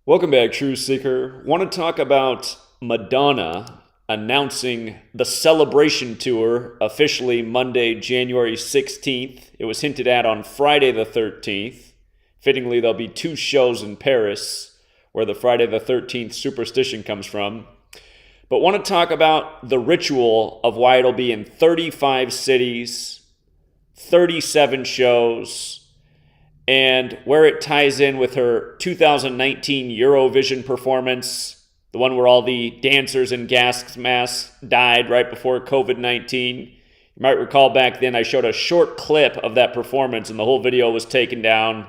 Welcome back, True Seeker. Want to talk about Madonna announcing the Celebration Tour officially Monday, January 16th. It was hinted at on Friday the 13th. Fittingly, there'll be two shows in Paris where the Friday the 13th superstition comes from. But want to talk about the ritual of why it'll be in 35 cities, 37 shows, and where it ties in with her 2019 Eurovision performance, the one where all the dancers in gas masks died right before COVID-19. You might recall back then I showed a short clip of that performance and the whole video was taken down,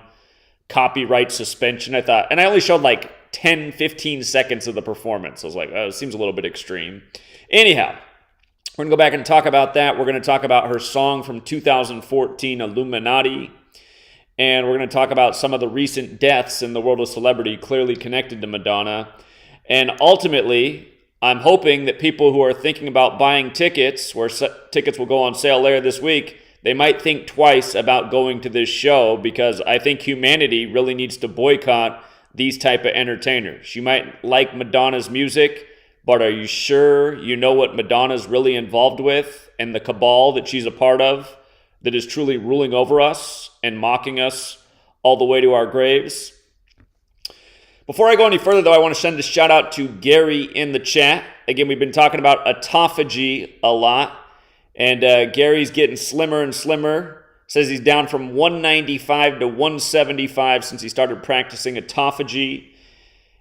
copyright suspension, I thought. And I only showed like 10, 15 seconds of the performance. I was like, oh, it seems a little bit extreme. Anyhow, we're going to go back and talk about that. We're going to talk about her song from 2014, Illuminati. And we're going to talk about some of the recent deaths in the world of celebrity clearly connected to Madonna. And ultimately, I'm hoping that people who are thinking about buying tickets, where tickets will go on sale later this week, they might think twice about going to this show, because I think humanity really needs to boycott these type of entertainers. You might like Madonna's music, but are you sure you know what Madonna's really involved with and the cabal that she's a part of that is truly ruling over us and mocking us all the way to our graves? Before I go any further, though, I want to send a shout out to Gary in the chat. Again, we've been talking about autophagy a lot, and Gary's getting slimmer and slimmer. Says he's down from 195 to 175 since he started practicing autophagy.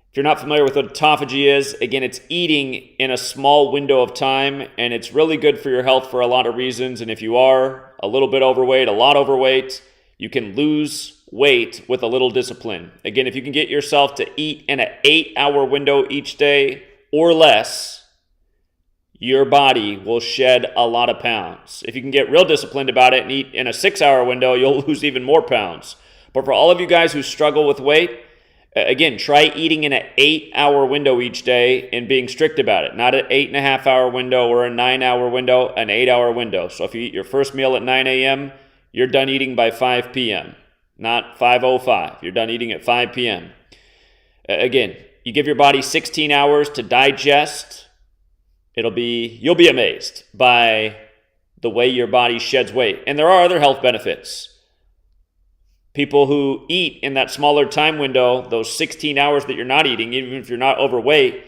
If you're not familiar with what autophagy is, again, it's eating in a small window of time, and it's really good for your health for a lot of reasons. And if you are a little bit overweight, a lot overweight, you can lose weight with a little discipline. Again, if you can get yourself to eat in an 8-hour window each day or less, your body will shed a lot of pounds. If you can get real disciplined about it and eat in a 6-hour window, you'll lose even more pounds. But for all of you guys who struggle with weight, again, try eating in an 8-hour window each day and being strict about it. Not an 8.5-hour window or a 9-hour window, an 8-hour window. So if you eat your first meal at 9 a.m., you're done eating by 5 p.m., not 5:05. You're done eating at 5 p.m. Again, you give your body 16 hours to digest. You'll be amazed by the way your body sheds weight. And there are other health benefits. People who eat in that smaller time window, those 16 hours that you're not eating, even if you're not overweight,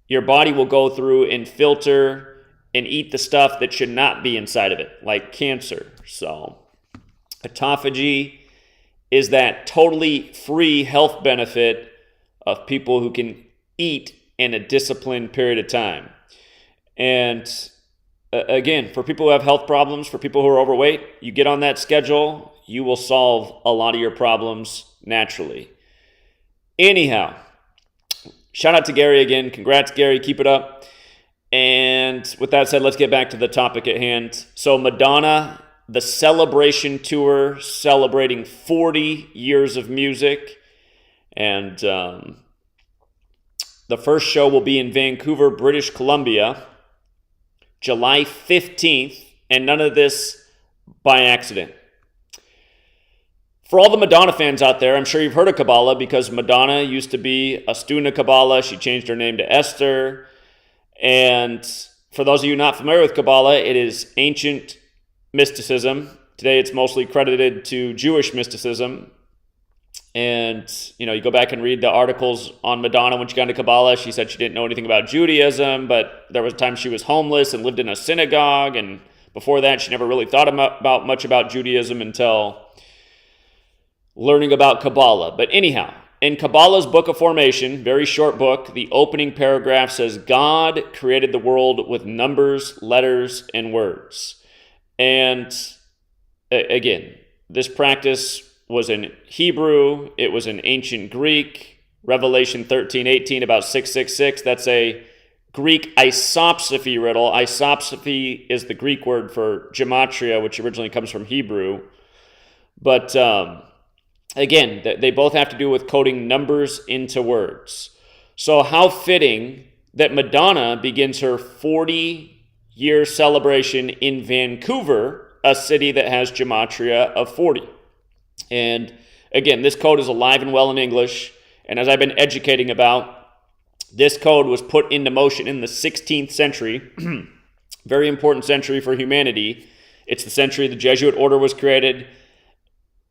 your body will go through and filter and eat the stuff that should not be inside of it, like cancer. So autophagy is that totally free health benefit of people who can eat in a disciplined period of time. And again, for people who have health problems, for people who are overweight, you get on that schedule, you will solve a lot of your problems naturally. Anyhow, shout out to Gary again. Congrats, Gary. Keep it up. And with that said, let's get back to the topic at hand. So Madonna, the Celebration Tour, celebrating 40 years of music. And the first show will be in Vancouver, British Columbia, July 15th, and none of this by accident. For all the Madonna fans out there, I'm sure you've heard of Kabbalah, because Madonna used to be a student of Kabbalah. She changed her name to Esther. And for those of you not familiar with Kabbalah, it is ancient mysticism. Today it's mostly credited to Jewish mysticism. And, you go back and read the articles on Madonna when she got into Kabbalah. She said she didn't know anything about Judaism, but there was a time she was homeless and lived in a synagogue. And before that, she never really thought about much about Judaism until learning about Kabbalah. But anyhow, in Kabbalah's Book of Formation, very short book, the opening paragraph says, God created the world with numbers, letters, and words. And again, this practice was in Hebrew, it was in ancient Greek, Revelation 13:18 about 666. That's a Greek isopsophy riddle. Isopsophy is the Greek word for gematria, which originally comes from Hebrew. But again, they both have to do with coding numbers into words. So how fitting that Madonna begins her 40-year celebration in Vancouver, a city that has gematria of 40. And again, this code is alive and well in English, And as I've been educating about, this code was put into motion in the 16th century, very important century for humanity. It's the century the Jesuit order was created.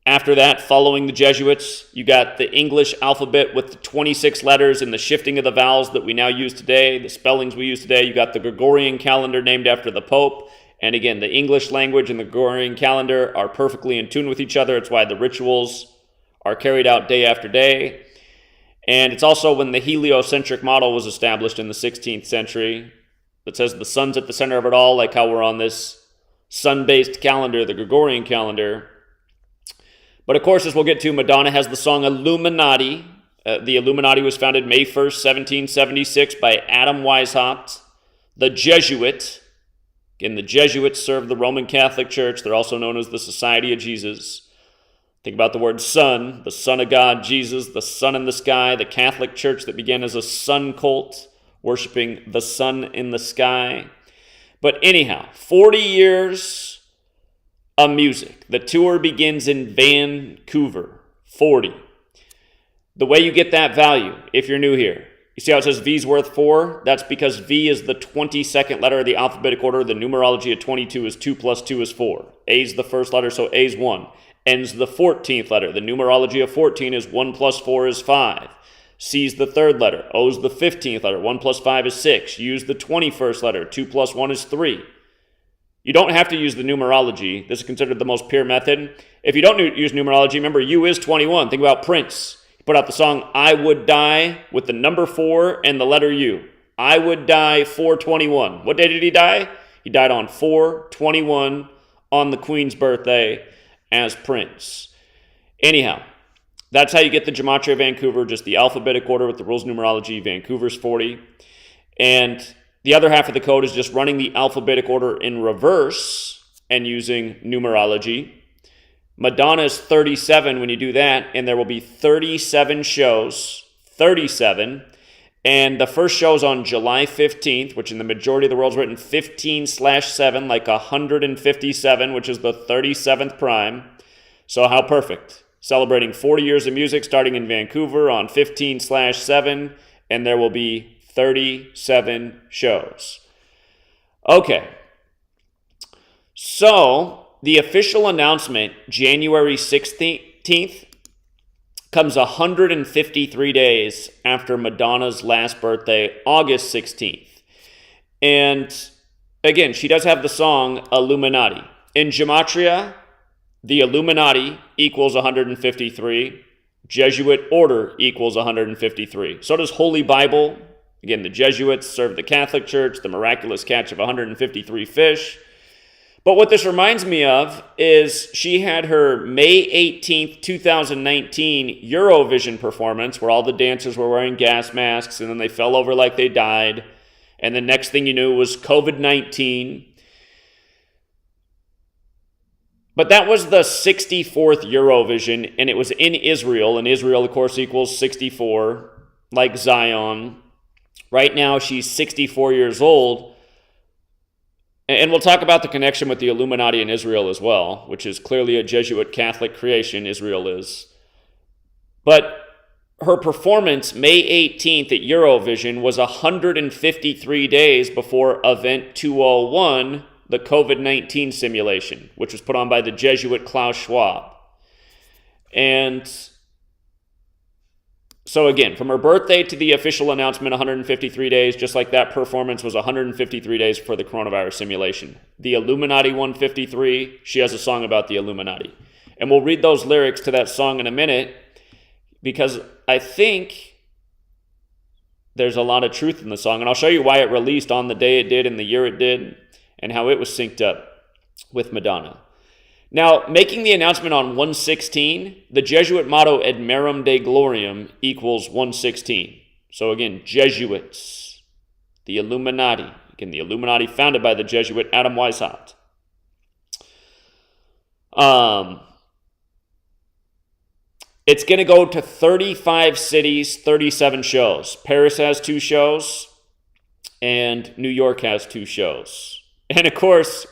After that, following the Jesuits, you got the English alphabet with the 26 letters and the shifting of the vowels that we now use today, the spellings we use today. You got the Gregorian calendar named after the Pope. And again, the English language and the Gregorian calendar are perfectly in tune with each other. It's why the rituals are carried out day after day. And it's also when the heliocentric model was established in the 16th century that says the sun's at the center of it all, like how we're on this sun-based calendar, the Gregorian calendar. But of course, as we'll get to, Madonna has the song Illuminati. The Illuminati was founded May 1st, 1776 by Adam Weishaupt, the Jesuit. Again, the Jesuits served the Roman Catholic Church. They're also known as the Society of Jesus. Think about the word sun, the Son of God, Jesus, the sun in the sky, the Catholic Church that began as a sun cult, worshiping the sun in the sky. But anyhow, 40 years of music. The tour begins in Vancouver, 40. The way you get that value, if you're new here, you see how it says V's worth 4? That's because V is the 22nd letter of the alphabetic order. The numerology of 22 is 2 plus 2 is 4. A is the first letter, so A is 1. N's the 14th letter. The numerology of 14 is 1 plus 4 is 5. C's the third letter. O's the 15th letter. 1 plus 5 is 6. U's the 21st letter. 2 plus 1 is 3. You don't have to use the numerology. This is considered the most pure method. If you don't use numerology, remember U is 21. Think about Prince. He put out the song I Would Die with the number 4 and the letter U. I Would Die 4/21. What day did he die? He died on 4/21 on the Queen's birthday as Prince. Anyhow, that's how you get the Gematria Vancouver, just the alphabetic order with the rules numerology. Vancouver's 40. And the other half of the code is just running the alphabetic order in reverse and using numerology. Madonna's 37 when you do that, and there will be 37 shows. 37. And the first show is on July 15th, which in the majority of the world is written 15/7, like 157, which is the 37th prime. So how perfect. Celebrating 40 years of music starting in Vancouver on 15/7, and there will be 37 shows. Okay. So the official announcement, January 16th, comes 153 days after Madonna's last birthday, August 16th. And again, she does have the song Illuminati. In Gematria, the Illuminati equals 153. Jesuit order equals 153. So does Holy Bible. Again, the Jesuits served the Catholic Church, the miraculous catch of 153 fish. But what this reminds me of is she had her May 18th, 2019 Eurovision performance where all the dancers were wearing gas masks and then they fell over like they died. And the next thing you knew was COVID-19. But that was the 64th Eurovision, and it was in Israel. And Israel, of course, equals 64, like Zion. Right now, she's 64 years old. And we'll talk about the connection with the Illuminati in Israel as well, which is clearly a Jesuit Catholic creation, Israel is. But her performance, May 18th at Eurovision, was 153 days before Event 201, the COVID-19 simulation, which was put on by the Jesuit Klaus Schwab. And so again, from her birthday to the official announcement, 153 days, just like that performance was 153 days for the coronavirus simulation. The Illuminati 153, she has a song about the Illuminati. And we'll read those lyrics to that song in a minute because I think there's a lot of truth in the song. And I'll show you why it released on the day it did and the year it did and how it was synced up with Madonna. Now, making the announcement on 116, the Jesuit motto Ad Merum Dei Gloriam equals 116. So again, Jesuits, the Illuminati. Again, the Illuminati founded by the Jesuit Adam Weishaupt. It's going to go to 35 cities, 37 shows. Paris has 2 shows, and New York has 2 shows. And of course,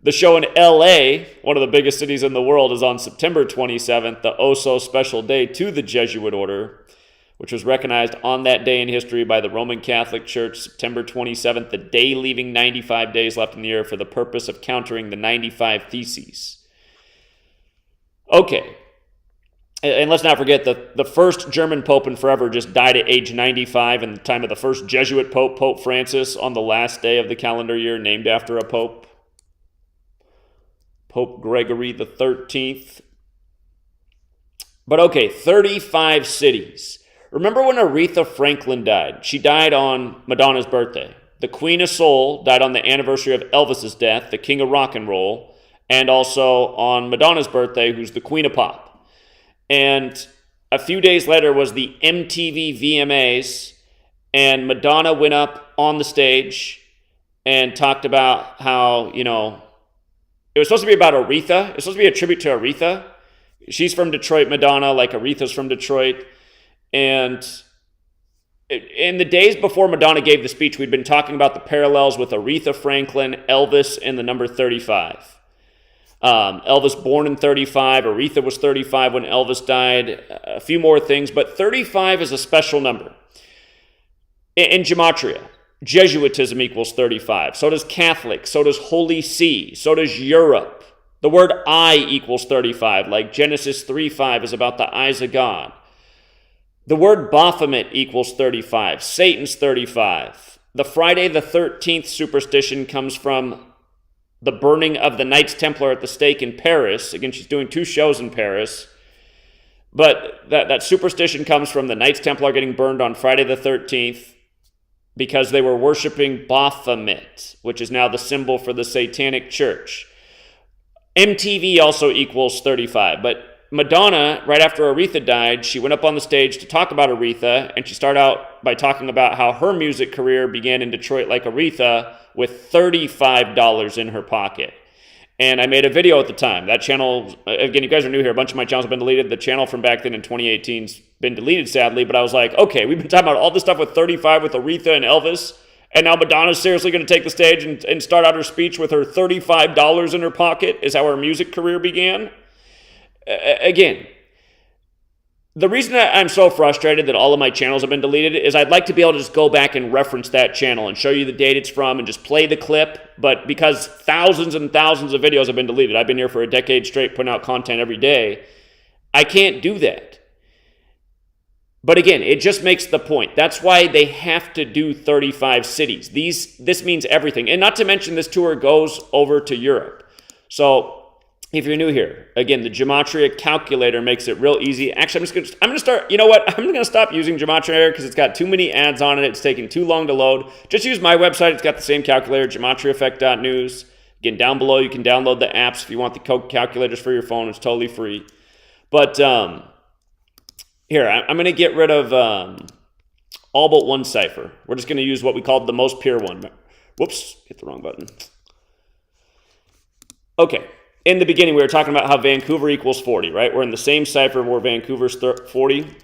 the show in LA, one of the biggest cities in the world, is on September 27th, the oh-so special day to the Jesuit order, which was recognized on that day in history by the Roman Catholic Church, September 27th, the day leaving 95 days left in the year for the purpose of countering the 95 Theses. Okay. And let's not forget the first German pope in forever just died at age 95 in the time of the first Jesuit pope, Pope Francis, on the last day of the calendar year, named after a pope. Pope Gregory the 13th. But okay, 35 cities. Remember when Aretha Franklin died? She died on Madonna's birthday. The Queen of Soul died on the anniversary of Elvis's death, the King of Rock and Roll, and also on Madonna's birthday, who's the Queen of Pop. And a few days later was the MTV VMAs, and Madonna went up on the stage and talked about how, it was supposed to be about Aretha. It was supposed to be a tribute to Aretha. She's from Detroit, Madonna, like Aretha's from Detroit. And in the days before Madonna gave the speech, we'd been talking about the parallels with Aretha Franklin, Elvis, and the number 35. Elvis born in 35, Aretha was 35 when Elvis died, a few more things, but 35 is a special number. In Gematria, Jesuitism equals 35. So does Catholic, so does Holy See, so does Europe. The word eye equals 35, like Genesis 3:5 is about the eyes of God. The word Baphomet equals 35, Satan's 35. The Friday the 13th superstition comes from the burning of the Knights Templar at the stake in Paris. Again, she's doing 2 shows in Paris. But that superstition comes from the Knights Templar getting burned on Friday the 13th because they were worshiping Baphomet, which is now the symbol for the Satanic Church. MTV also equals 35. But Madonna, right after Aretha died, she went up on the stage to talk about Aretha, and she started out by talking about how her music career began in Detroit like Aretha, with $35 in her pocket. And I made a video at the time. That channel, again, you guys are new here. A bunch of my channels have been deleted. The channel from back then in 2018's been deleted, sadly. But I was like, okay, we've been talking about all this stuff with 35 with Aretha and Elvis. And now Madonna's seriously going to take the stage and start out her speech with her $35 in her pocket is how her music career began. Again, the reason that I'm so frustrated that all of my channels have been deleted is I'd like to be able to just go back and reference that channel and show you the date it's from and just play the clip. But because thousands and thousands of videos have been deleted, I've been here for a decade straight putting out content every day, I can't do that. But again, it just makes the point. That's why they have to do 35 cities. This means everything. And not to mention this tour goes over to Europe. So if you're new here, again, the Gematria calculator makes it real easy. Actually, I'm gonna start, you know what? I'm gonna stop using Gematria because it's got too many ads on it. It's taking too long to load. Just use my website. It's got the same calculator, GematriaEffect.News. Again, down below, you can download the apps if you want the calculators for your phone. It's totally free. But here, I'm gonna get rid of all but one cipher. We're just gonna use what we called the most pure one. Whoops, hit the wrong button. Okay. In the beginning, we were talking about how Vancouver equals 40, right? We're in the same cipher where Vancouver's 40.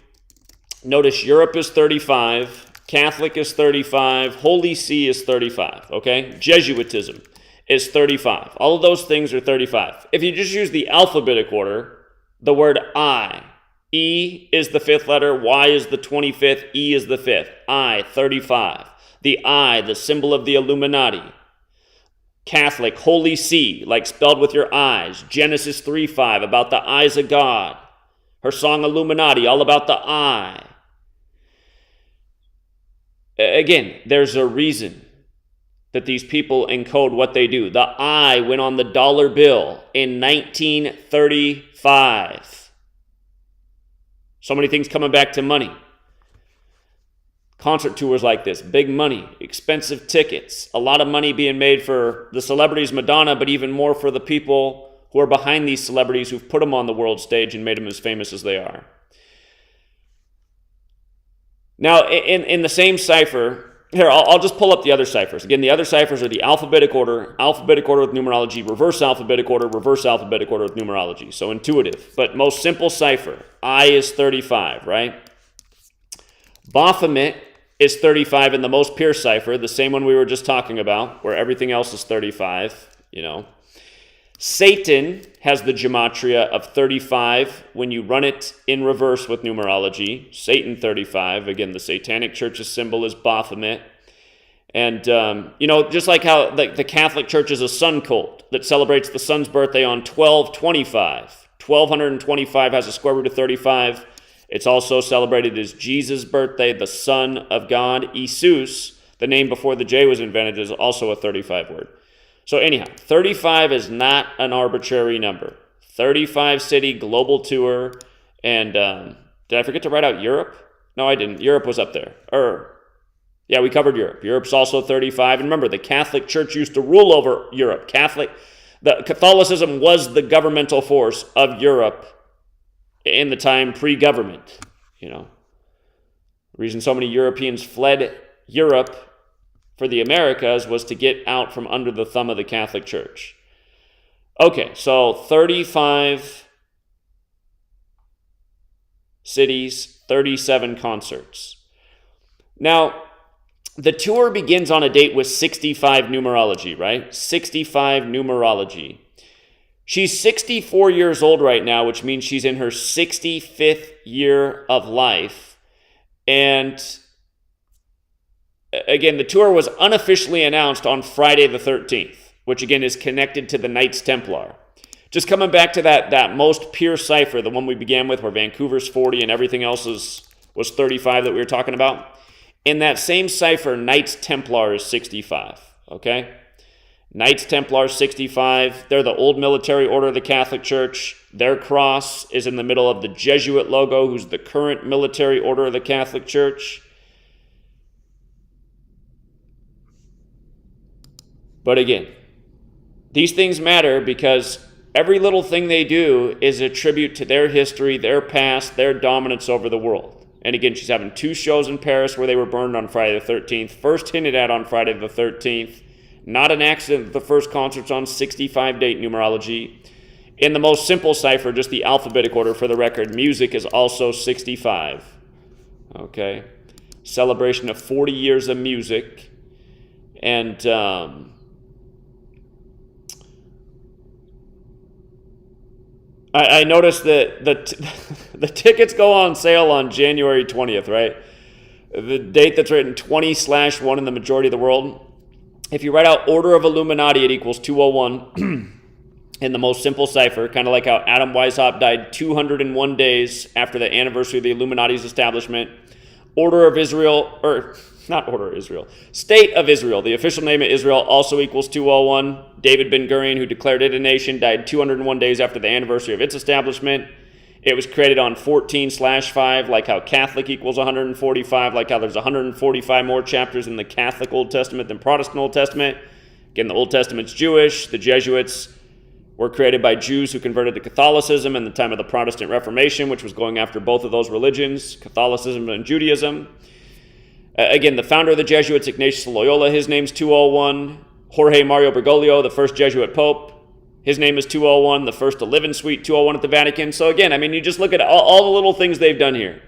Notice Europe is 35, Catholic is 35, Holy See is 35, okay? Jesuitism is 35. All of those things are 35. If you just use the alphabetic order, the word I, E is the 5th letter, Y is the 25th, E is the 5th. I, 35. The I, the symbol of the Illuminati. Catholic, Holy See, like spelled with your eyes. Genesis 3:5, about the eyes of God. Her song Illuminati, all about the eye. Again, there's a reason that these people encode what they do. The I went on the dollar bill in 1935. So many things coming back to money. Concert tours like this, big money, expensive tickets, a lot of money being made for the celebrities, Madonna, but even more for the people who are behind these celebrities who've put them on the world stage and made them as famous as they are. Now, in the same cipher, here, I'll just pull up the other ciphers. Again, the other ciphers are the alphabetic order with numerology, reverse alphabetic order with numerology. So intuitive, but most simple cipher. I is 35, right? Baphomet is 35 in the most pure cipher, the same one we were just talking about, where everything else is 35, Satan has the gematria of 35 when you run it in reverse with numerology. Satan 35. Again, the Satanic Church's symbol is Baphomet. And, just like how the Catholic Church is a sun cult that celebrates the sun's birthday on 12/25. 1225 has a square root of 35. It's also celebrated as Jesus' birthday, the Son of God. Jesus, the name before the J was invented, is also a 35 word. So anyhow, 35 is not an arbitrary number. 35 city global tour. And did I forget to write out Europe? No, I didn't. Europe was up there. Yeah, we covered Europe. Europe's also 35. And remember, the Catholic Church used to rule over Europe. Catholicism was the governmental force of Europe in the time pre-government. The reason so many Europeans fled Europe for the Americas was to get out from under the thumb of the Catholic Church. Okay, so 35 cities, 37 concerts. Now, the tour begins on a date with 65 numerology, right? 65 numerology. She's 64 years old right now, which means she's in her 65th year of life. And again, the tour was unofficially announced on Friday the 13th, which again is connected to the Knights Templar. Just coming back to that most pure cipher, the one we began with where Vancouver's 40 and everything else was 35 that we were talking about. In that same cipher, Knights Templar is 65, okay? Knights Templar 65. They're the old military order of the Catholic Church. Their cross is in the middle of the Jesuit logo, who's the current military order of the Catholic Church. But again, these things matter because every little thing they do is a tribute to their history, their past, their dominance over the world. And again, she's having 2 shows in Paris where they were burned on Friday the 13th. First hinted at on Friday the 13th. Not an accident that the first concert's on 65 date numerology. In the most simple cipher, just the alphabetic order for the record, music is also 65. Okay. Celebration of 40 years of music. And I noticed that the tickets go on sale on January 20th, right? The date that's written 20/1 in the majority of the world. If you write out Order of Illuminati, it equals 201 in the most simple cipher, kind of like how Adam Weishaupt died 201 days after the anniversary of the Illuminati's establishment. Order of Israel, or not Order of Israel, State of Israel, the official name of Israel, also equals 201. David Ben-Gurion, who declared it a nation, died 201 days after the anniversary of its establishment. It was created on 14/5, like how Catholic equals 145, like how there's 145 more chapters in the Catholic Old Testament than Protestant Old Testament. Again, the Old Testament's Jewish. The Jesuits were created by Jews who converted to Catholicism in the time of the Protestant Reformation, which was going after both of those religions, Catholicism and Judaism. Again, the founder of the Jesuits, Ignatius Loyola, his name's 201. Jorge Mario Bergoglio, the first Jesuit pope, his name is 201. The first to live in Suite 201 at the Vatican. So again, you just look at all the little things they've done here.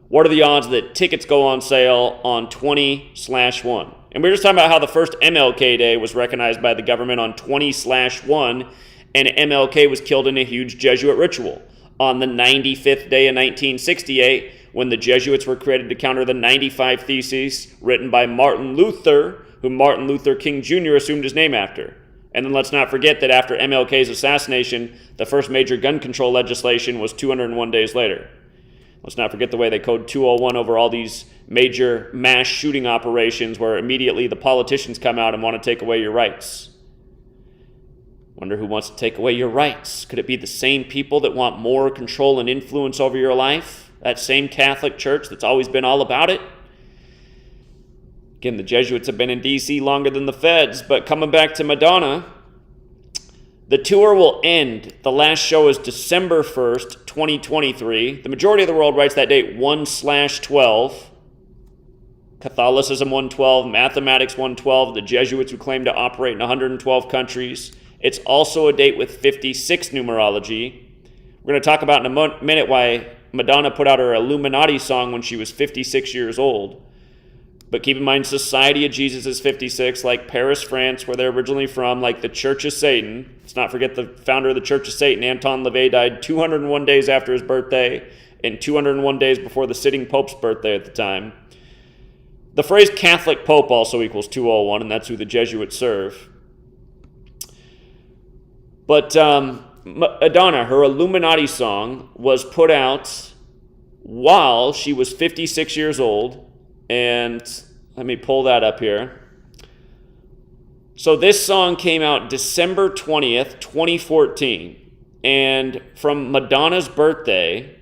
What are the odds that tickets go on sale on 20/1? And we were just talking about how the first MLK Day was recognized by the government on 20/1, and MLK was killed in a huge Jesuit ritual on the 95th day of 1968, when the Jesuits were created to counter the 95 Theses written by Martin Luther, who Martin Luther King Jr. assumed his name after. And then let's not forget that after MLK's assassination, the first major gun control legislation was 201 days later. Let's not forget the way they code 201 over all these major mass shooting operations where immediately the politicians come out and want to take away your rights. Wonder who wants to take away your rights? Could it be the same people that want more control and influence over your life? That same Catholic Church that's always been all about it? Again, the Jesuits have been in D.C. longer than the feds, but coming back to Madonna, the tour will end. The last show is December 1st, 2023. The majority of the world writes that date 1/12. Catholicism 112, mathematics 112, the Jesuits who claim to operate in 112 countries. It's also a date with 56 numerology. We're going to talk about in a minute why Madonna put out her Illuminati song when she was 56 years old. But keep in mind, Society of Jesus is 56, like Paris, France, where they're originally from, like the Church of Satan. Let's not forget the founder of the Church of Satan, Anton LaVey, died 201 days after his birthday and 201 days before the sitting Pope's birthday at the time. The phrase Catholic Pope also equals 201, and that's who the Jesuits serve. But Madonna, her Illuminati song, was put out while she was 56 years old. And let me pull that up here. So this song came out December 20th, 2014. And from Madonna's birthday,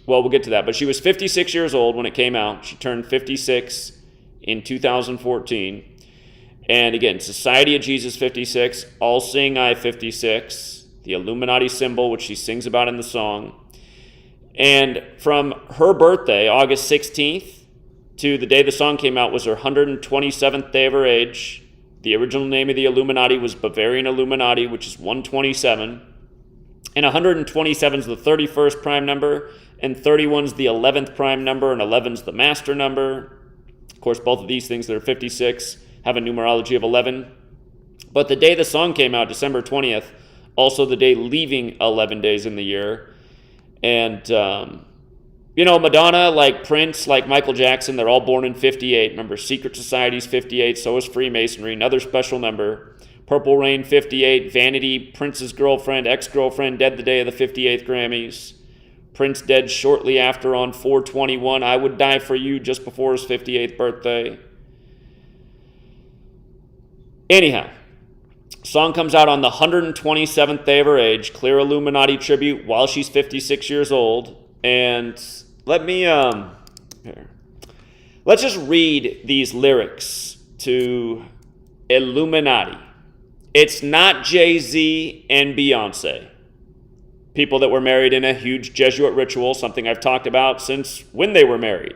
well, we'll get to that, but she was 56 years old when it came out. She turned 56 in 2014. And again, Society of Jesus 56, All Seeing Eye 56, the Illuminati symbol, which she sings about in the song. And from her birthday, August 16th, to the day the song came out was her 127th day of her age. The original name of the Illuminati was Bavarian Illuminati, which is 127. And 127 is the 31st prime number, and 31 is the 11th prime number, and 11 is the master number. Of course, both of these things that are 56 have a numerology of 11. But the day the song came out, December 20th, also the day leaving 11 days in the year. And, Madonna, like Prince, like Michael Jackson, they're all born in 58. Remember, Secret Society's 58, so is Freemasonry, another special number. Purple Rain, 58. Vanity, Prince's girlfriend, ex-girlfriend, dead the day of the 58th Grammys. Prince dead shortly after on 4/21. I Would Die For You just before his 58th birthday. Anyhow, song comes out on the 127th day of her age, clear Illuminati tribute while she's 56 years old. And let me, let's just read these lyrics to Illuminati. It's not Jay-Z and Beyonce, people that were married in a huge Jesuit ritual, something I've talked about since when they were married.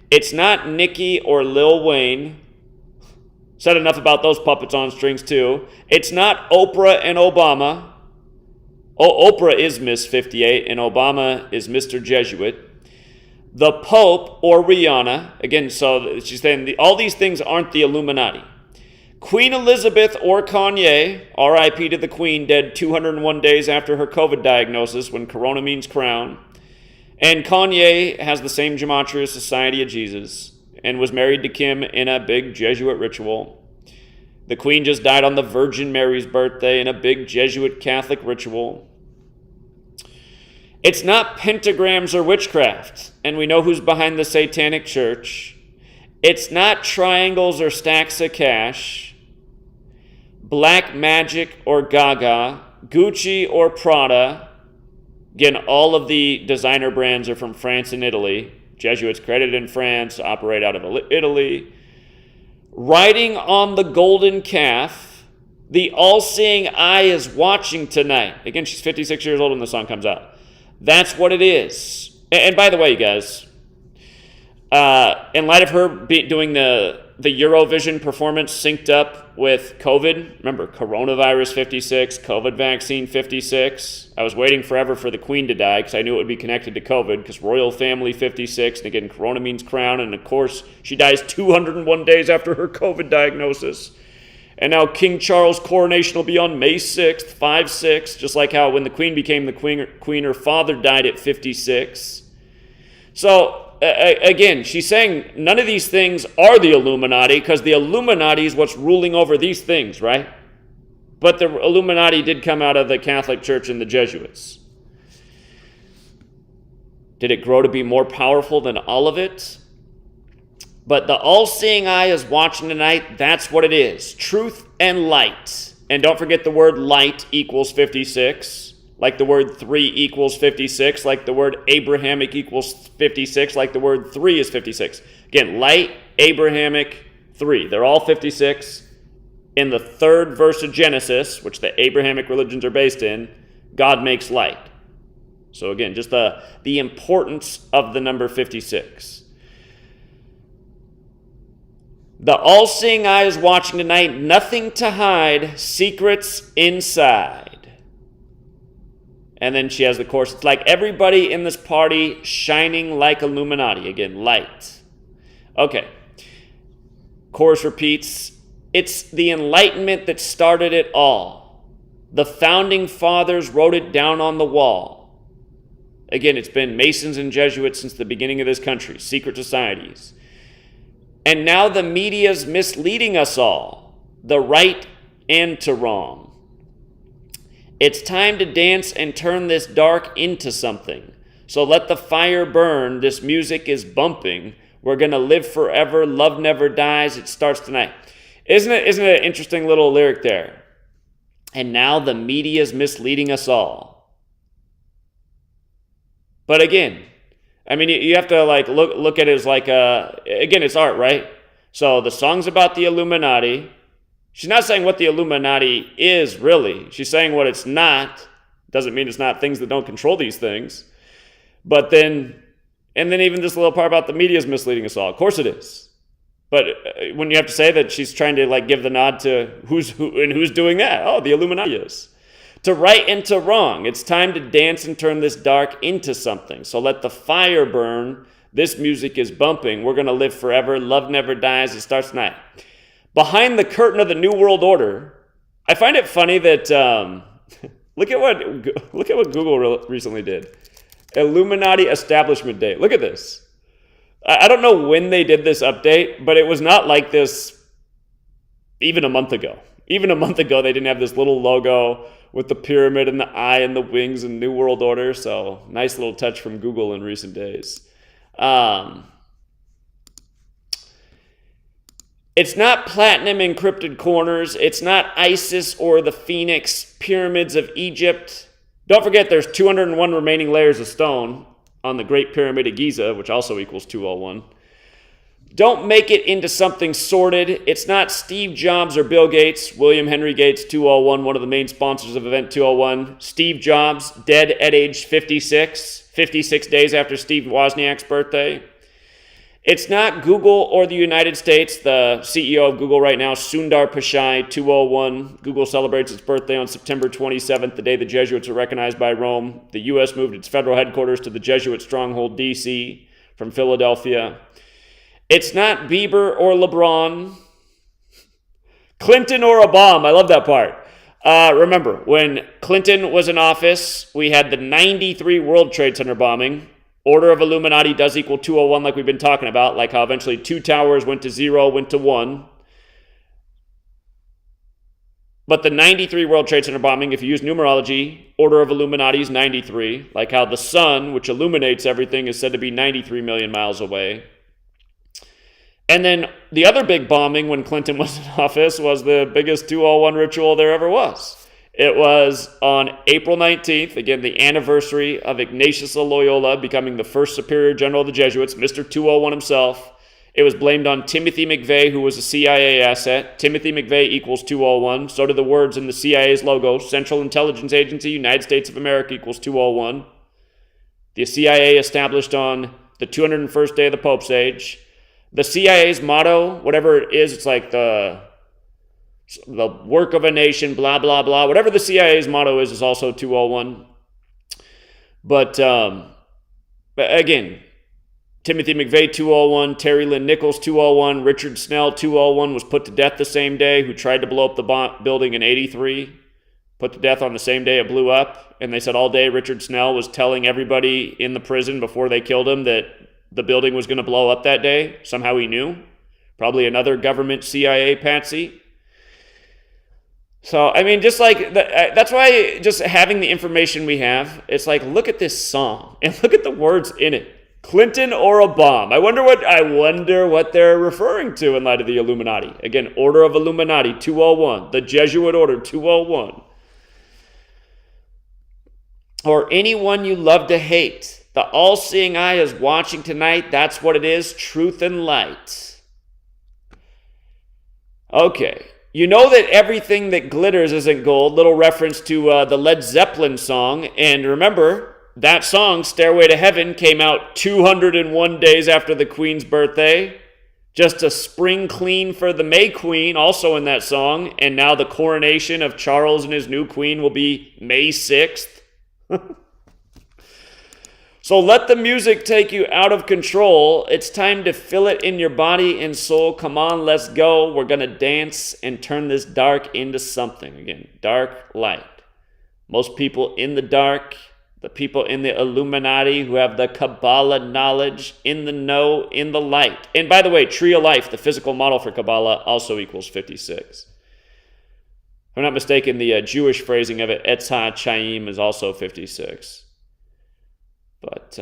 It's not Nicki or Lil Wayne. Said enough about those puppets on strings too. It's not Oprah and Obama. Oprah is Miss 58 and Obama is Mr. Jesuit. The Pope or Rihanna. Again, so she's saying all these things aren't the Illuminati. Queen Elizabeth or Kanye, R.I.P. to the Queen, dead 201 days after her COVID diagnosis when corona means crown. And Kanye has the same Gematria as Society of Jesus and was married to Kim in a big Jesuit ritual. The Queen just died on the Virgin Mary's birthday in a big Jesuit Catholic ritual. It's not pentagrams or witchcraft, and we know who's behind the Satanic Church. It's not triangles or stacks of cash, black magic or Gaga, Gucci or Prada. Again, all of the designer brands are from France and Italy. Jesuits credited in France, operate out of Italy. Riding on the golden calf, the all-seeing eye is watching tonight. Again, she's 56 years old when the song comes out. That's what it is. And by the way, you guys, in light of her doing the Eurovision performance synced up with COVID, remember, coronavirus 56, COVID vaccine 56. I was waiting forever for the Queen to die because I knew it would be connected to COVID because royal family 56, and again, corona means crown, and of course, she dies 201 days after her COVID diagnosis. And now King Charles' coronation will be on May 6th, 5/6, just like how when the Queen became the queen, her father died at 56. So, again, she's saying none of these things are the Illuminati because the Illuminati is what's ruling over these things, right? But the Illuminati did come out of the Catholic Church and the Jesuits. Did it grow to be more powerful than all of it? But the all-seeing eye is watching tonight. That's what it is. Truth and light. And don't forget the word light equals 56. Like the word 3 equals 56. Like the word Abrahamic equals 56. Like the word 3 is 56. Again, light, Abrahamic, 3. They're all 56. In the third verse of Genesis, which the Abrahamic religions are based in, God makes light. So again, just the importance of the number 56. The all-seeing eye is watching tonight, nothing to hide, secrets inside. And then she has the chorus, it's like everybody in this party shining like Illuminati. Again, light. Okay. Chorus repeats, it's the Enlightenment that started it all. The founding fathers wrote it down on the wall. Again, it's been Masons and Jesuits since the beginning of this country, secret societies. And now the media's misleading us all, the right and to wrong. It's time to dance and turn this dark into something. So let the fire burn, this music is bumping. We're going to live forever, love never dies, it starts tonight. Isn't it an interesting little lyric there? And now the media's misleading us all. But again, I mean, you have to like look at it as like again, it's art, right? So the song's about the Illuminati. She's not saying what the Illuminati is really. She's saying what it's not. Doesn't mean it's not things that don't control these things. But then even this little part about the media is misleading us all. Of course it is. But when you have to say that she's trying to like give the nod to who's doing that? Oh, the Illuminati is. To right and to wrong. It's time to dance and turn this dark into something. So let the fire burn. This music is bumping. We're going to live forever. Love never dies. It starts tonight. Behind the curtain of the New World Order, I find it funny that look at what Google recently did. Illuminati Establishment Day. Look at this. I don't know when they did this update, but it was not like this even a month ago. Even a month ago, they didn't have this little logo with the pyramid and the eye and the wings and New World Order. So nice little touch from Google in recent days. It's not platinum encrypted corners. It's not Isis or the Phoenix pyramids of Egypt. Don't forget there's 201 remaining layers of stone on the Great Pyramid of Giza, which also equals 201. Don't make it into something sordid. It's not Steve Jobs or Bill Gates. William Henry Gates, 201, one of the main sponsors of Event 201. Steve Jobs, dead at age 56 days after Steve Wozniak's birthday. It's not Google or the United States. The CEO of Google right now, Sundar Pichai, 201. Google celebrates its birthday on September 27th, the day the Jesuits were recognized by Rome. The U.S. moved its federal headquarters to the Jesuit stronghold, D.C., from Philadelphia. It's not Bieber or LeBron. Clinton or Obama. I love that part. Remember, when Clinton was in office, we had the 93 World Trade Center bombing. Order of Illuminati does equal 201 like we've been talking about, like how eventually 2 towers went to 0, went to 1. But the 93 World Trade Center bombing, if you use numerology, Order of Illuminati is 93, like how the sun, which illuminates everything, is said to be 93 million miles away. And then the other big bombing when Clinton was in office was the biggest 201 ritual there ever was. It was on April 19th, again, the anniversary of Ignatius of Loyola becoming the first superior general of the Jesuits, Mr. 201 himself. It was blamed on Timothy McVeigh, who was a CIA asset. Timothy McVeigh equals 201. So do the words in the CIA's logo. Central Intelligence Agency, United States of America equals 201. The CIA established on the 201st day of the Pope's age. The CIA's motto, whatever it is, it's like the work of a nation, blah, blah, blah. Whatever the CIA's motto is also 201. But again, Timothy McVeigh, 201. Terry Lynn Nichols, 201. Richard Snell, 201, was put to death the same day, who tried to blow up the building in 83. Put to death on the same day it blew up. And they said all day Richard Snell was telling everybody in the prison before they killed him that the building was going to blow up that day. Somehow he knew. Probably another government CIA patsy. So, I mean, just like, that's why just having the information we have, it's like, look at this song and look at the words in it. Clinton or a bomb. I wonder what they're referring to in light of the Illuminati. Again, Order of Illuminati, 201. The Jesuit Order, 201. Or anyone you love to hate. The all-seeing eye is watching tonight. That's what it is, truth and light. Okay. You know that everything that glitters isn't gold. Little reference to the Led Zeppelin song. And remember, that song, Stairway to Heaven, came out 201 days after the Queen's birthday. Just a spring clean for the May Queen, also in that song. And now the coronation of Charles and his new queen will be May 6th. So let the music take you out of control. It's time to feel it in your body and soul. Come on, let's go. We're going to dance and turn this dark into something. Again, dark light. Most people in the dark, the people in the Illuminati who have the Kabbalah knowledge, in the know, in the light. And by the way, tree of life, the physical model for Kabbalah, also equals 56. If I'm not mistaken, the Jewish phrasing of it, Etzah Chaim, is also 56. But,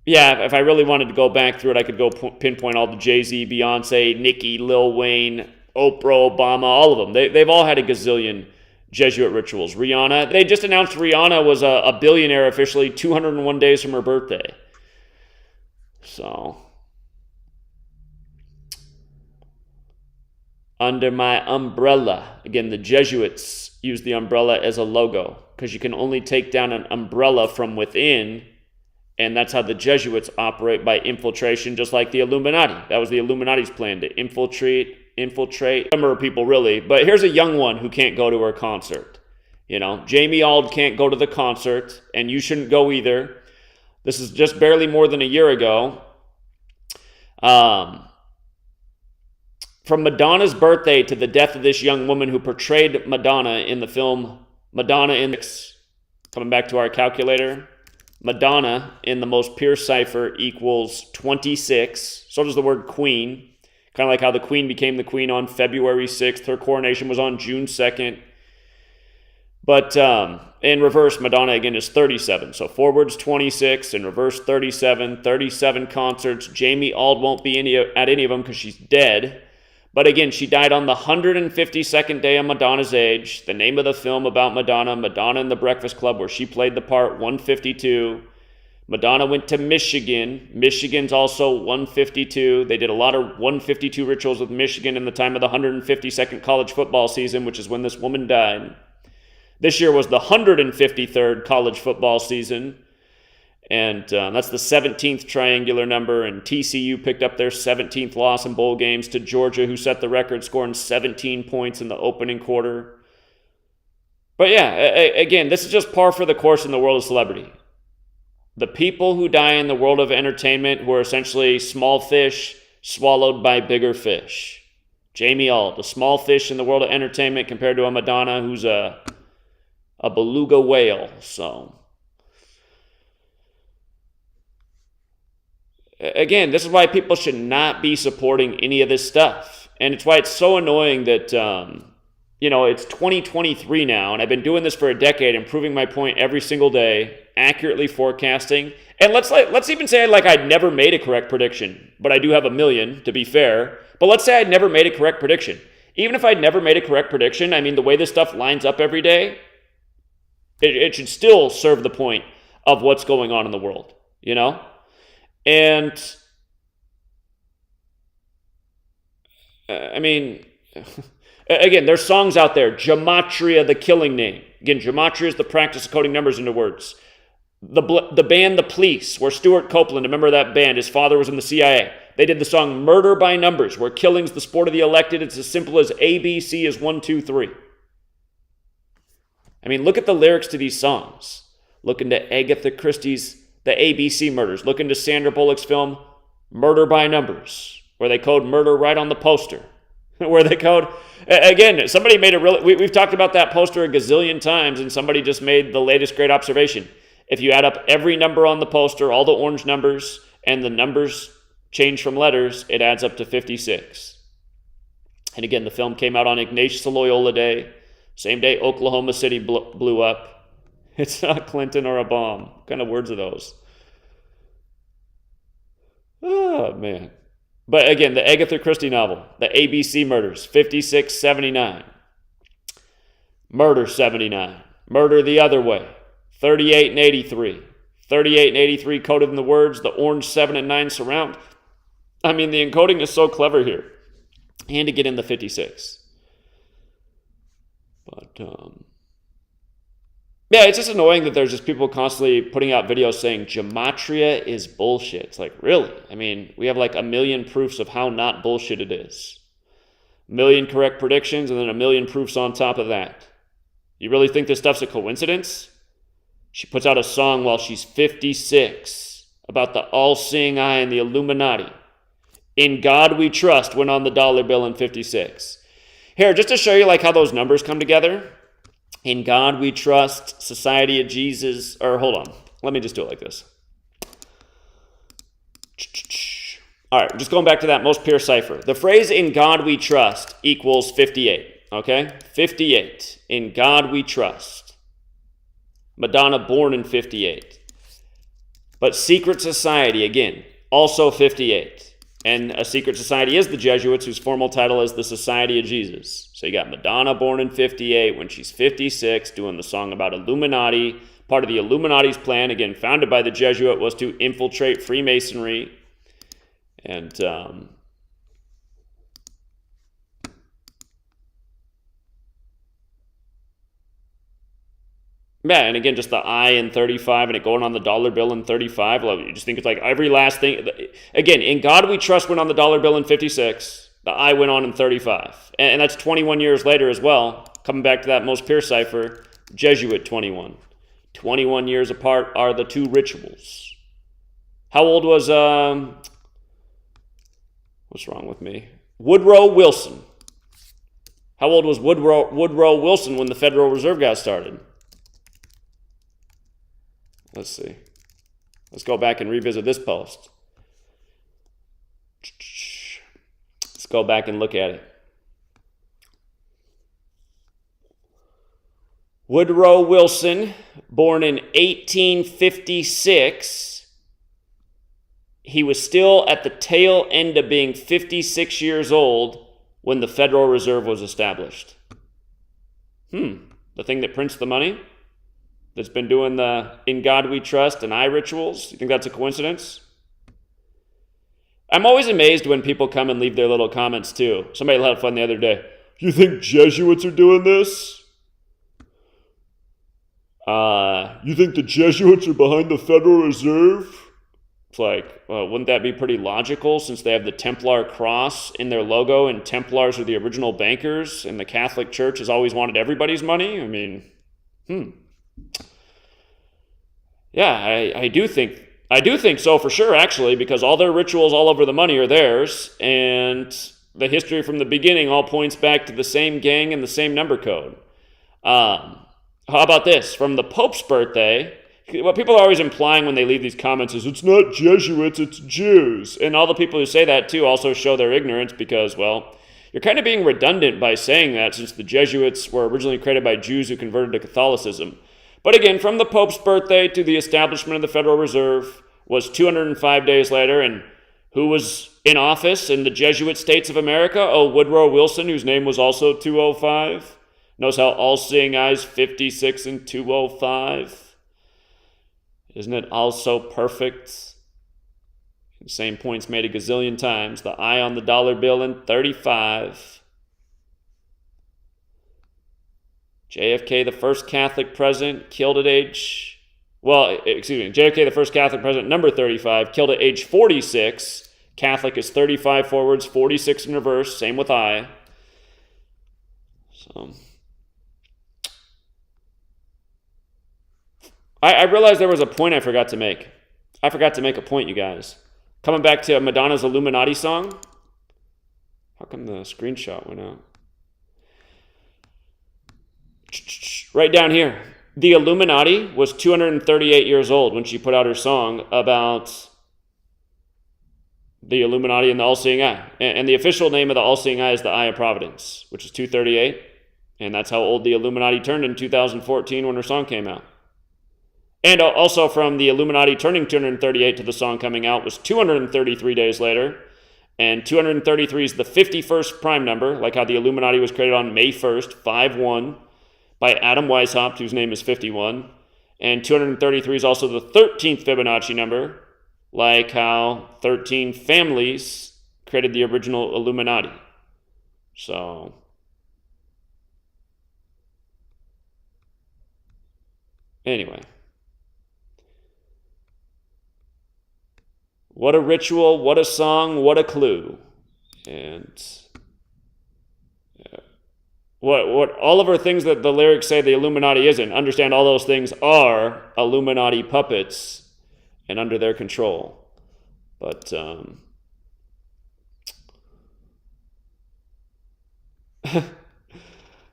yeah, if I really wanted to go back through it, I could go pinpoint all the Jay-Z, Beyonce, Nicki, Lil Wayne, Oprah, Obama, all of them. They've all had a gazillion Jesuit rituals. Rihanna, they just announced Rihanna was a billionaire officially 201 days from her birthday. So, under my umbrella, again, the Jesuits use the umbrella as a logo because you can only take down an umbrella from within, and that's how the Jesuits operate, by infiltration, just like the Illuminati. That was the Illuminati's plan, to infiltrate a number of people, really. But here's a young one who can't go to her concert. You know, Jamie Ald can't go to the concert, and you shouldn't go either. This is just barely more than a year ago. From Madonna's birthday to the death of this young woman who portrayed Madonna in the film Madonna in the... Coming back to our calculator, Madonna in the most pure cipher equals 26. So does the word queen. Kind of like how the queen became the queen on February 6th. Her coronation was on June 2nd. But in reverse, Madonna again is 37. So forward's 26, in reverse 37. 37 concerts. Jamie Ald won't be at any of them because she's dead. But again, she died on the 152nd day of Madonna's age. The name of the film about Madonna, Madonna and the Breakfast Club, where she played the part, 152. Madonna went to Michigan. Michigan's also 152. They did a lot of 152 rituals with Michigan in the time of the 152nd college football season, which is when this woman died. This year was the 153rd college football season. And that's the 17th triangular number, and TCU picked up their 17th loss in bowl games to Georgia, who set the record, scoring 17 points in the opening quarter. But yeah, again, this is just par for the course in the world of celebrity. The people who die in the world of entertainment who are essentially small fish swallowed by bigger fish. Jamie Ald, a small fish in the world of entertainment compared to a Madonna who's a beluga whale, so... Again, this is why people should not be supporting any of this stuff. And it's why it's so annoying that, it's 2023 now, and I've been doing this for a decade and proving my point every single day, accurately forecasting. And let's even say I'd never made a correct prediction, but I do have a million, to be fair. But let's say I'd never made a correct prediction. Even if I'd never made a correct prediction, I mean, the way this stuff lines up every day, it should still serve the point of what's going on in the world, you know? And, I mean, again, there's songs out there. Gematria, the killing name. Again, Gematria is the practice of coding numbers into words. The band The Police, where Stuart Copeland, remember that band, his father was in the CIA. They did the song Murder by Numbers, where killing's the sport of the elected. It's as simple as ABC is 1, 2, 3. I mean, look at the lyrics to these songs. Look into Agatha Christie's The ABC Murders. Look into Sandra Bullock's film Murder by Numbers, where they code murder right on the poster. Where they code... Again, somebody made a really... We've talked about that poster a gazillion times, and somebody just made the latest great observation. If you add up every number on the poster, all the orange numbers, and the numbers change from letters, it adds up to 56. And again, the film came out on Ignatius Loyola Day. Same day Oklahoma City blew up. It's not Clinton or a bomb. What kind of words are those? Oh, man. But again, the Agatha Christie novel, the ABC Murders, 5679. Murder 79. Murder the other way, 38 and 83. 38 and 83 coded in the words, the orange 7 and 9 surround. I mean, the encoding is so clever here. And to get in the 56. But, yeah, it's just annoying that there's just people constantly putting out videos saying Gematria is bullshit. It's like, really? I mean, we have like a million proofs of how not bullshit it is. A million correct predictions and then a million proofs on top of that. You really think this stuff's a coincidence? She puts out a song while she's 56 about the all-seeing eye and the Illuminati. In God We Trust went on the dollar bill in 56. Here, just to show you like how those numbers come together. In God We Trust, Society of Jesus, or hold on. Let me just do it like this. All right, just going back to that most pure cipher. The phrase in God we trust equals 58, okay? 58, in God we trust. Madonna born in 58. But secret society, again, also 58. And a secret society is the Jesuits, whose formal title is the Society of Jesus. So you got Madonna born in 58, when she's 56, doing the song about Illuminati. Part of the Illuminati's plan, again, founded by the Jesuit, was to infiltrate Freemasonry. And yeah, and again, just the I in 35 and it going on the dollar bill in 35. You just think it's like every last thing. Again, in God We Trust went on the dollar bill in 56. The I went on in 35. And that's 21 years later as well. Coming back to that most pure cipher, Jesuit 21. 21 years apart are the two rituals. How old was... what's wrong with me? Woodrow Wilson. How old was Woodrow Wilson when the Federal Reserve got started? Let's see. Let's go back and revisit this post. Let's go back and look at it. Woodrow Wilson, born in 1856. He was still at the tail end of being 56 years old when the Federal Reserve was established. The thing that prints the money? That's been doing the In God We Trust and I rituals? You think that's a coincidence? I'm always amazed when people come and leave their little comments too. Somebody had fun the other day. You think Jesuits are doing this? You think the Jesuits are behind the Federal Reserve? It's like, well, wouldn't that be pretty logical since they have the Templar cross in their logo and Templars are the original bankers and the Catholic Church has always wanted everybody's money? I mean, Yeah, I do think so for sure, actually, because all their rituals all over the money are theirs, and the history from the beginning all points back to the same gang and the same number code. How about this? From the Pope's birthday, what people are always implying when they leave these comments is, it's not Jesuits, it's Jews. And all the people who say that, too, also show their ignorance because, well, you're kind of being redundant by saying that since the Jesuits were originally created by Jews who converted to Catholicism. But again, from the Pope's birthday to the establishment of the Federal Reserve was 205 days later, and who was in office in the Jesuit states of America? Oh, Woodrow Wilson, whose name was also 205. Notice how all-seeing eyes 56 and 205. Isn't it also perfect? Same points made a gazillion times. The eye on the dollar bill in 35. JFK, the first Catholic president, killed at age... JFK, the first Catholic president, number 35, killed at age 46. Catholic is 35 forwards, 46 in reverse. Same with I. So... I realized there was a point I forgot to make. I forgot to make a point, you guys. Coming back to Madonna's Illuminati song. How come the screenshot went out? Right down here. The Illuminati was 238 years old when she put out her song about the Illuminati and the all-seeing eye. And the official name of the all-seeing eye is the Eye of Providence, which is 238. And that's how old the Illuminati turned in 2014 when her song came out. And also from the Illuminati turning 238 to the song coming out was 233 days later. And 233 is the 51st prime number, like how the Illuminati was created on May 1st, 5-1, by Adam Weishaupt, whose name is 51. And 233 is also the 13th Fibonacci number, like how 13 families created the original Illuminati. So... anyway... what a ritual, what a song, what a clue. And what all of her things that the lyrics say the Illuminati isn't. Understand all those things are Illuminati puppets and under their control. But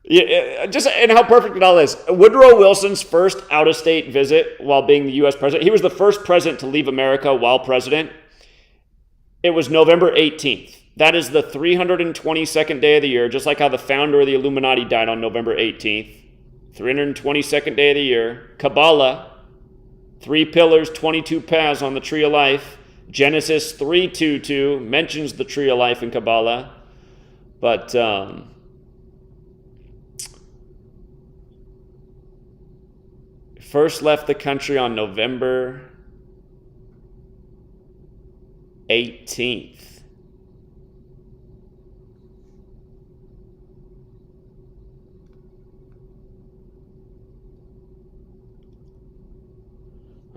yeah, just and how perfect it all is. Woodrow Wilson's first out-of-state visit while being the U.S. president. He was the first president to leave America while president. It was November 18th. That is the 322nd day of the year, just like how the founder of the Illuminati died on November 18th. 322nd day of the year. Kabbalah, 3 pillars, 22 paths on the tree of life. Genesis 3:22 mentions the tree of life in Kabbalah. But first left the country on November 18th.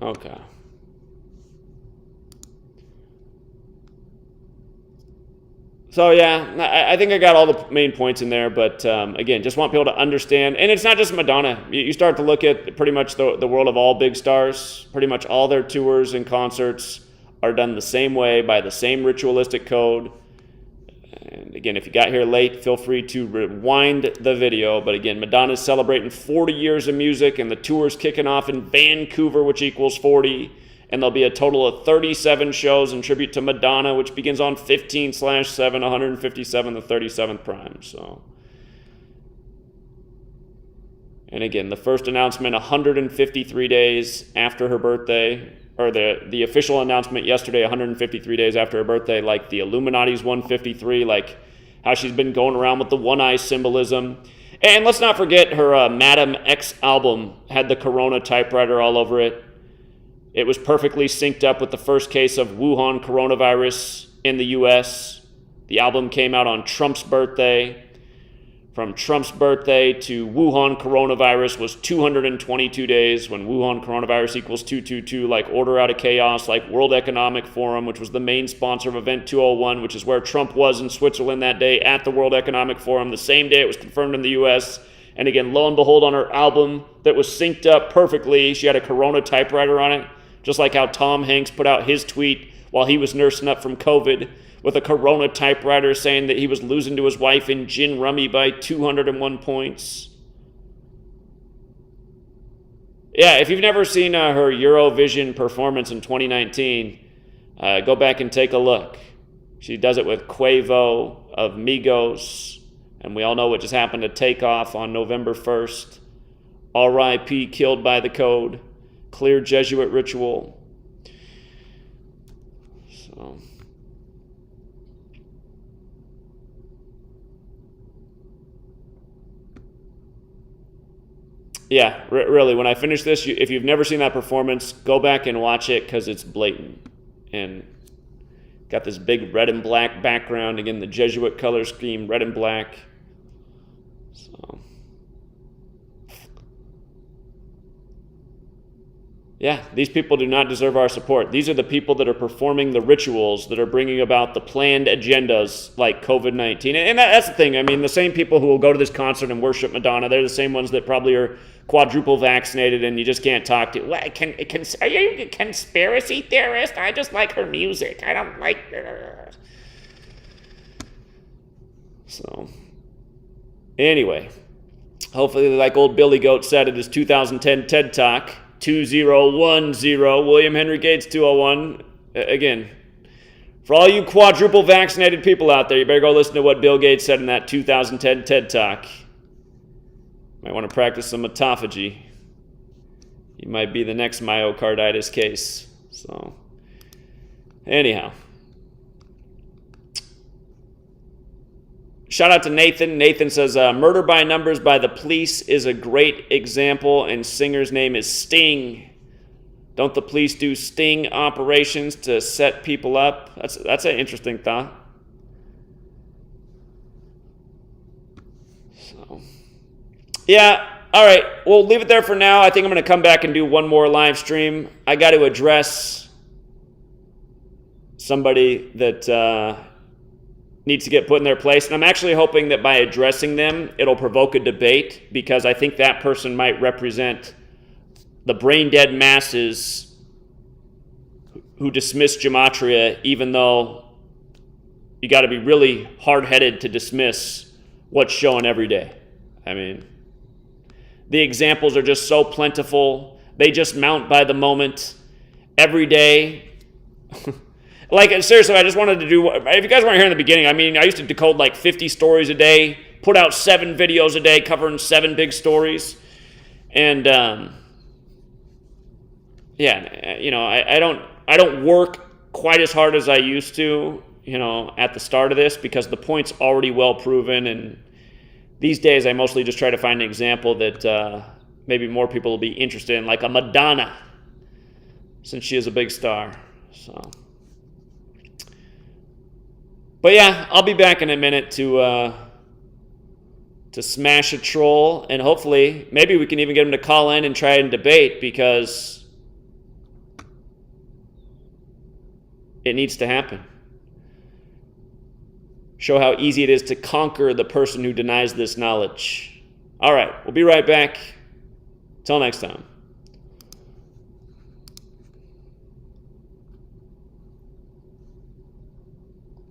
Okay. So yeah, I think I got all the main points in there, but again, just want people to understand. And it's not just Madonna. You start to look at pretty much the world of all big stars. Pretty much all their tours and concerts are done the same way, by the same ritualistic code. And again, if you got here late, feel free to rewind the video. But again, Madonna's celebrating 40 years of music, and the tour's kicking off in Vancouver, which equals 40. And there'll be a total of 37 shows in tribute to Madonna, which begins on 15/7, 157, the 37th prime. So, and again, the first announcement 153 days after her birthday, or the official announcement yesterday, 153 days after her birthday, like the Illuminati's 153, like how she's been going around with the one-eye symbolism. And let's not forget her Madam X album had the Corona typewriter all over it. It was perfectly synced up with the first case of Wuhan coronavirus in the U.S. The album came out on Trump's birthday. From Trump's birthday to Wuhan coronavirus was 222 days, when Wuhan coronavirus equals 222, like Order Out of Chaos, like World Economic Forum, which was the main sponsor of Event 201, which is where Trump was in Switzerland that day at the World Economic Forum, the same day it was confirmed in the U.S., and again, lo and behold, on her album that was synced up perfectly, she had a Corona typewriter on it, just like how Tom Hanks put out his tweet while he was nursing up from COVID with a Corona typewriter saying that he was losing to his wife in gin rummy by 201 points. Yeah, if you've never seen her Eurovision performance in 2019, go back and take a look. She does it with Quavo of Migos, and we all know what just happened to Takeoff on November 1st. R.I.P. killed by the code. Clear Jesuit ritual. So, yeah, really, when I finish this, if you've never seen that performance, go back and watch it, because it's blatant. And got this big red and black background. Again, the Jesuit color scheme, red and black. So, yeah, these people do not deserve our support. These are the people that are performing the rituals that are bringing about the planned agendas like COVID-19. And that's the thing. I mean, the same people who will go to this concert and worship Madonna, they're the same ones that probably are quadruple vaccinated and you just can't talk to. What, are you a conspiracy theorist? I just like her music. I don't like her. So, anyway, hopefully, like old Billy Goat said at his 2010 TED Talk, 2010, William Henry Gates 201. Again, for all you quadruple vaccinated people out there, you better go listen to what Bill Gates said in that 2010 TED Talk. Might want to practice some autophagy. You might be the next myocarditis case. So, anyhow. Shout out to Nathan. Nathan says, Murder by Numbers by the Police is a great example, and singer's name is Sting. Don't the police do sting operations to set people up? That's an interesting thought. So, yeah, all right. We'll leave it there for now. I think I'm going to come back and do one more live stream. I got to address somebody that needs to get put in their place. And I'm actually hoping that by addressing them, it'll provoke a debate, because I think that person might represent the brain-dead masses who dismiss Gematria, even though you got to be really hard-headed to dismiss what's shown every day. I mean, the examples are just so plentiful. They just mount by the moment every day. Like, seriously, I just wanted to do, if you guys weren't here in the beginning, I mean, I used to decode like 50 stories a day, put out 7 videos a day covering 7 big stories. And, yeah, you know, I don't work quite as hard as I used to, you know, at the start of this, because the point's already well proven. And these days, I mostly just try to find an example that maybe more people will be interested in, like a Madonna, since she is a big star. So, but yeah, I'll be back in a minute to smash a troll, and hopefully, maybe we can even get him to call in and try and debate, because it needs to happen. Show how easy it is to conquer the person who denies this knowledge. All right, we'll be right back. Till next time.